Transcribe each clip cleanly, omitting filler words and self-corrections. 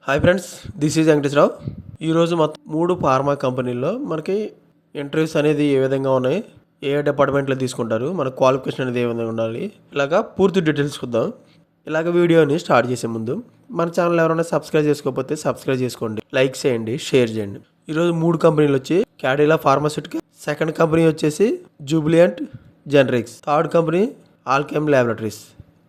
Hi friends, this is Venkateswararao. ఈరోజు మొత్తం 3 pharma కంపెనీల్లో మనకి ఇంటర్వ్యూస్ అనేది ఏ విధంగా ఉన్నాయి, ఏ డిపార్ట్మెంట్లో తీసుకుంటారు, మన క్వాలిఫికేషన్ అనేది ఏ విధంగా ఉండాలి, ఇలాగా పూర్తి డీటెయిల్స్ చూద్దాం. ఇలాగ వీడియోని స్టార్ట్ చేసే ముందు మన ఛానల్ ఎవరైనా సబ్స్క్రైబ్ చేసుకోకపోతే సబ్స్క్రైబ్ చేసుకోండి, లైక్ చేయండి, షేర్ చేయండి. ఈరోజు 3 కంపెనీలు వచ్చి క్యాడిలా ఫార్మాస్యూటికల్, సెకండ్ కంపెనీ వచ్చేసి Jubilant generics, third company Alkem laboratories.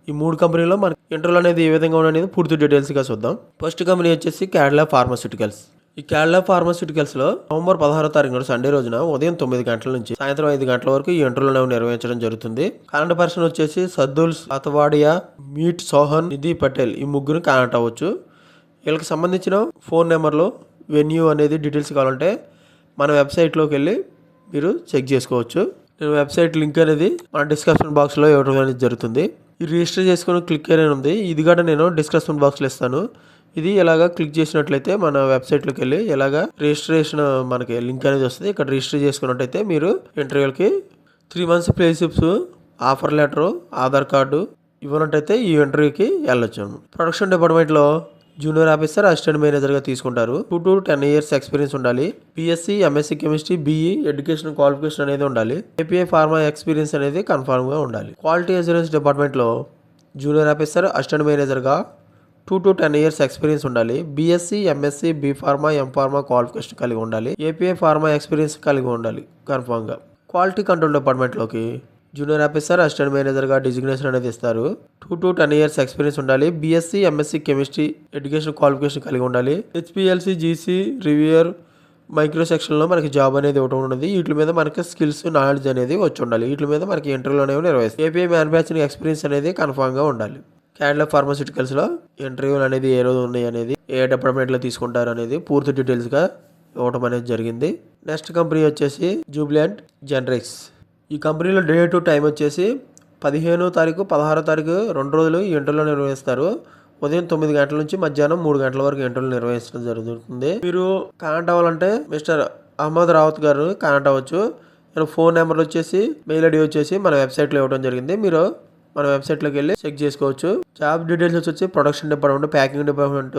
ఈ 3 కంపెనీలో మనకి ఇంటర్వ్యూలు అనేది ఏ విధంగా అనేది పూర్తి డీటెయిల్స్గా చూద్దాం. ఫస్ట్ కంపెనీ వచ్చేసి క్యాడిలా ఫార్మాస్యూటికల్స్. ఈ క్యాడిలా ఫార్మాస్యూటికల్స్లో నవంబర్ 16వ తారీఖు సండే రోజున ఉదయం 9 గంటల నుంచి సాయంత్రం 5 గంటల వరకు ఈ ఇంటర్వ్యూలు నిర్వహించడం జరుగుతుంది. కాంటాక్ట్ పర్సన్ వచ్చేసి సద్దుల్ అతవాడియా, మీట్ సోహన్, నిధి పటేల్, ఈ ముగ్గురు కాంటాక్ట్ అవ్వచ్చు. వీళ్ళకి సంబంధించిన ఫోన్ నెంబర్లో వెన్యూ అనేది డీటెయిల్స్ కావాలంటే మన వెబ్సైట్లోకి వెళ్ళి మీరు చెక్ చేసుకోవచ్చు. నేను వెబ్సైట్ లింక్ అనేది మన డిస్క్రిప్షన్ బాక్స్లో ఇవ్వడం అనేది జరుగుతుంది. ఈ రిజిస్టర్ చేసుకుని క్లిక్ అనేది ఉంది, ఇది కూడా నేను డిస్క్రిప్షన్ బాక్స్లో ఇస్తాను. ఇది ఇలాగా క్లిక్ చేసినట్లయితే మన వెబ్సైట్లోకి వెళ్ళి ఇలాగా రిజిస్ట్రేషన్ మనకి లింక్ అనేది వస్తుంది. ఇక్కడ రిజిస్టర్ చేసుకున్నట్టయితే మీరు ఇంటర్వ్యూలకి 3 months payslips, offer letter, Aadhaar card ఇవ్వనట్టయితే ఈ ఇంటర్వ్యూకి వెళ్ళొచ్చు. ప్రొడక్షన్ డిపార్ట్మెంట్లో జూనియర్ ఆఫీసర్, అసిస్టెంట్ మేనేజర్గా తీసుకుంటారు. 2 to 10 years ఎక్స్పీరియన్స్ ఉండాలి. BSc, MSc chemistry, BE education qualification అనేది ఉండాలి. ఏపీఐ ఫార్మా ఎక్స్పీరియన్స్ అనేది కన్ఫర్మ్గా ఉండాలి. క్వాలిటీ అష్యూరెన్స్ డిపార్ట్మెంట్లో జూనియర్ ఆఫీసర్, అసిస్టెంట్ మేనేజర్గా 2 to 10 years ఎక్స్పీరియన్స్ ఉండాలి. BSc, MSc, B pharma, M pharma qualification కలిగి ఉండాలి. ఏపీఐ ఫార్మా ఎక్స్పీరియన్స్ కలిగి ఉండాలి కన్ఫర్మ్గా. క్వాలిటీ కంట్రోల్ డిపార్ట్మెంట్లోకి జూనియర్ ఆఫీసర్, అసిస్టెంట్ మేనేజర్గా డిజిగ్నేషన్ అనేది ఇస్తారు. 2 to 10 years ఎక్స్పీరియన్స్ ఉండాలి. BSc, MSc chemistry education qualification కలిగి ఉండాలి. హెచ్పిఎల్సీ, జీసీ, రివ్యూయర్, మైక్రో సెక్షన్లో మనకి జాబ్ అనేది ఒకటి ఉన్నది. వీటి మీద మనకి స్కిల్స్, నాలెడ్జ్ అనేది వచ్చి ఉండాలి. వీటి మీద మనకి ఇంటర్వ్యూలు అనేవి నిర్వహిస్తారు. ఏపీఐ మ్యానుఫ్యాక్చరింగ్ ఎక్స్పీరియన్స్ అనేది కన్ఫర్మ్గా ఉండాలి. క్యాడిలా ఫార్మాస్యూటికల్స్లో ఇంటర్వ్యూలు అనేది ఏ రోజు ఉన్నాయి అనేది, ఏ డిపార్ట్మెంట్లో తీసుకుంటారు అనేది పూర్తి డీటెయిల్స్గా ఇవ్వడం అనేది జరిగింది. నెక్స్ట్ కంపెనీ వచ్చేసి జూబిలియంట్ జెనరిక్స్. ఈ కంపెనీలో డే టు టైం వచ్చేసి 15వ తారీఖు, 16వ తారీఖు 2 రోజులు ఈ ఇంటర్వ్యూలు నిర్వహిస్తారు. ఉదయం 9 గంటల నుంచి మధ్యాహ్నం 3 గంటల వరకు ఇంటర్వ్యూలు నిర్వహించడం జరుగుతుంది. మీరు కాంటాక్ట్ అవ్వాలంటే మిస్టర్ అహ్మద్ రావత్ గారు కాంటాక్ట్ అవ్వచ్చు. నేను ఫోన్ నెంబర్ వచ్చేసి, మెయిల్ ఐడి వచ్చేసి మన వెబ్సైట్లో ఇవ్వడం జరిగింది. మీరు మన వెబ్సైట్లోకి వెళ్ళి చెక్ చేసుకోవచ్చు. జాబ్ డీటెయిల్స్ వచ్చి production department, packing department,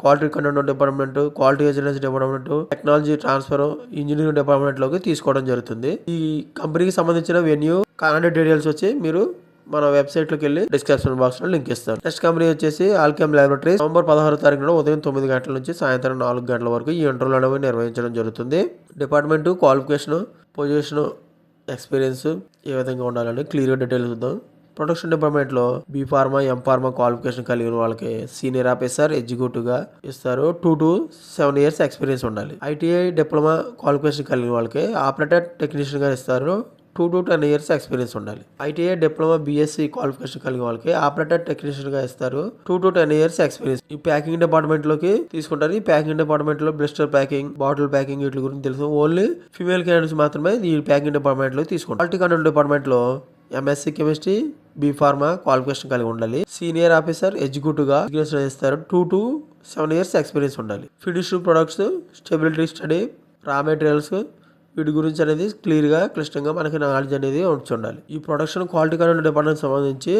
quality control department, quality assurance department, technology transfer, engineering డిపార్ట్మెంట్లోకి తీసుకోవడం జరుగుతుంది. ఈ కంపెనీకి సంబంధించిన వెన్యూ, కాంటాక్ట్ డీటెయిల్స్ వచ్చి మీరు మన వెబ్సైట్లోకి వెళ్ళి డిస్క్రిప్షన్ బాక్స్లో లింక్ ఇస్తాను. నెక్స్ట్ కంపెనీ వచ్చేసి ఆల్కెమ్ ల్యాబొరేటరీస్. నవంబర్ 16వ తారీఖున ఉదయం 9 గంటల నుంచి సాయంత్రం 4 గంటల వరకు ఈ ఇంటర్వ్యూలు అనేవి నిర్వహించడం జరుగుతుంది. డిపార్ట్మెంట్, క్వాలిఫికేషన్, పొజిషన్, ఎక్స్పీరియన్స్ ఏ విధంగా ఉండాలని క్లియర్గా డీటెయిల్స్ చూద్దాం. ప్రొడక్షన్ డిపార్ట్మెంట్లో B pharma, M pharma qualification కలిగిన వాళ్ళకి సీనియర్ ఆఫీసర్, ఎగ్జిక్యూటివ్గా ఇస్తారు. 2 to 7 years ఎక్స్పీరియన్స్ ఉండాలి. ఐటీఐ డిప్లొమా క్వాలిఫికేషన్ కలిగిన వాళ్ళకి ఆపరేటర్ టెక్నీషియన్గా ఇస్తారు. 2 to 10 years ఎక్స్పీరియన్స్ ఉండాలి. ఐటీఐ డిప్లొమా, బీఎస్సీ క్వాలిఫికేషన్ కలిగిన వాళ్ళకి ఆపరేటర్ టెక్నీషియన్గా ఇస్తారు. 2 to 10 years ఎక్స్పీరియన్స్. ఈ ప్యాకింగ్ డిపార్ట్మెంట్లోకి తీసుకుంటారు. ఈ ప్యాకింగ్ డిపార్ట్మెంట్లో బ్లిస్టర్ ప్యాకింగ్, బాటిల్ ప్యాకింగ్ వీటి గురించి తెలుసు. ఓన్లీ ఫీమేల్ క్యాండిడేట్స్ మాత్రమే ఈ ప్యాకింగ్ డిపార్ట్మెంట్లో తీసుకుంటారు. క్వాలిటీ కంట్రోల్ డిపార్ట్మెంట్లో MSc chemistry, B pharma qualification కలిగి ఉండాలి. సీనియర్ ఆఫీసర్, ఎగ్జిక్యూటివ్గా ఇస్తారు. 2 to 7 years ఎక్స్పీరియన్స్ ఉండాలి. ఫినిష్డ్ ప్రొడక్ట్స్, స్టెబిలిటీ స్టడీ, రా మెటీరియల్స్ వీటి గురించి అనేది క్లియర్గా, క్లిష్టంగా మనకి నాలెడ్జ్ అనేది ఉండాలి. ఈ ప్రొడక్షన్ క్వాలిటీ కంట్రోల్ డిపార్ట్మెంట్ సంబంధించి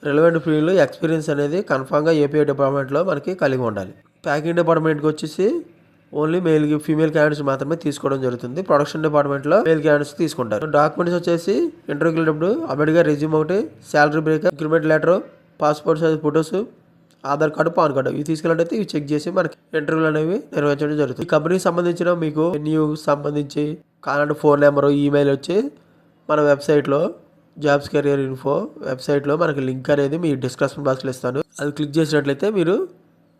రిలవెంట్ ఫీల్డ్ ఎక్స్పీరియన్స్ అనేది కన్ఫామ్గా ఏపీఐ డిపార్ట్మెంట్లో మనకి కలిగి ఉండాలి. ప్యాకింగ్ డిపార్ట్మెంట్కి వచ్చేసి ఓన్లీ ఫీమేల్ క్యాండిడేట్స్ మాత్రమే తీసుకోవడం జరుగుతుంది. ప్రొడక్షన్ డిపార్ట్మెంట్లో మేల్ క్యాండిడేట్స్ తీసుకుంటారు. డాక్యుమెంట్స్ వచ్చేసి ఇంటర్వ్యూకి వెళ్ళినప్పుడు అబిడ్గా రెజ్యూమ్ ఒకటి, salary break, increment letter, passport size photos, Aadhaar card, pan card ఇవి తీసుకెళ్ళినట్టయితే ఇవి చెక్ చేసి మనకి ఇంటర్వ్యూలు అనేవి నిర్వహించడం జరుగుతుంది. ఈ కంపెనీకి సంబంధించిన మీకు న్యూస్ సంబంధించి కాంటాక్ట్ ఫోన్ నెంబరు, ఈమెయిల్ వచ్చి మన వెబ్సైట్లో జాబ్స్ కెరియర్ ఇన్ఫో వెబ్సైట్లో మనకి లింక్ అనేది మీ డిస్క్రిప్షన్ బాక్స్లో ఇస్తాను. అది క్లిక్ చేసినట్లయితే మీరు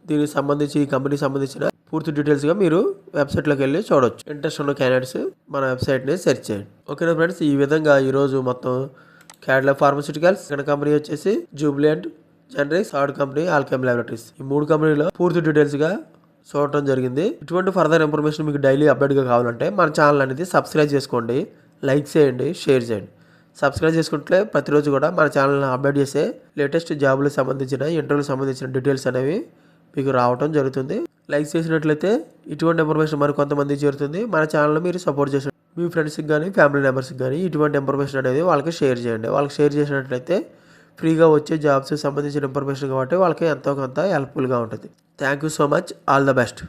దీనికి సంబంధించి, ఈ కంపెనీకి సంబంధించిన పూర్తి డీటెయిల్స్గా మీరు వెబ్సైట్లోకి వెళ్ళి చూడవచ్చు. ఇంట్రెస్ట్ ఉన్న క్యాండిడేట్స్ మన వెబ్సైట్ని సెర్చ్ చేయండి. ఓకేనా ఫ్రెండ్స్, ఈ విధంగా ఈరోజు మొత్తం క్యాడిలా ఫార్మాస్యూటికల్స్, సెకండ్ కంపెనీ వచ్చేసి Jubilant generics, third company Alkem laboratories, ఈ 3 కంపెనీలో పూర్తి డీటెయిల్స్గా చూడటం జరిగింది. ఇటువంటి ఫర్దర్ ఇన్ఫర్మేషన్ మీకు డైలీ అప్డేట్గా కావాలంటే మన ఛానల్ అనేది సబ్స్క్రైబ్ చేసుకోండి, లైక్ చేయండి, షేర్ చేయండి. సబ్స్క్రైబ్ చేసుకుంటే ప్రతిరోజు కూడా మన ఛానల్ని అప్డేట్ చేసే లేటెస్ట్ జాబులకు సంబంధించిన, ఇంటర్వ్యూలకు సంబంధించిన డీటెయిల్స్ అనేవి మీకు రావడం జరుగుతుంది. లైక్ చేసినట్లయితే ఇటువంటి ఇన్ఫర్మేషన్ మరి కొంతమంది చేరుతుంది. మన ఛానల్ మీరు సపోర్ట్ చేసిన మీ ఫ్రెండ్స్కి కానీ, ఫ్యామిలీ మెంబర్స్కి కానీ ఇటువంటి ఇన్ఫర్మేషన్ అనేది వాళ్ళకి షేర్ చేయండి. వాళ్ళకి షేర్ చేసినట్లయితే ఫ్రీగా వచ్చే జాబ్స్ సంబంధించిన ఇన్ఫర్మేషన్ కాబట్టి వాళ్ళకి ఎంతో కొంత హెల్ప్ఫుల్గా ఉంటుంది. Thank you so much. All the best.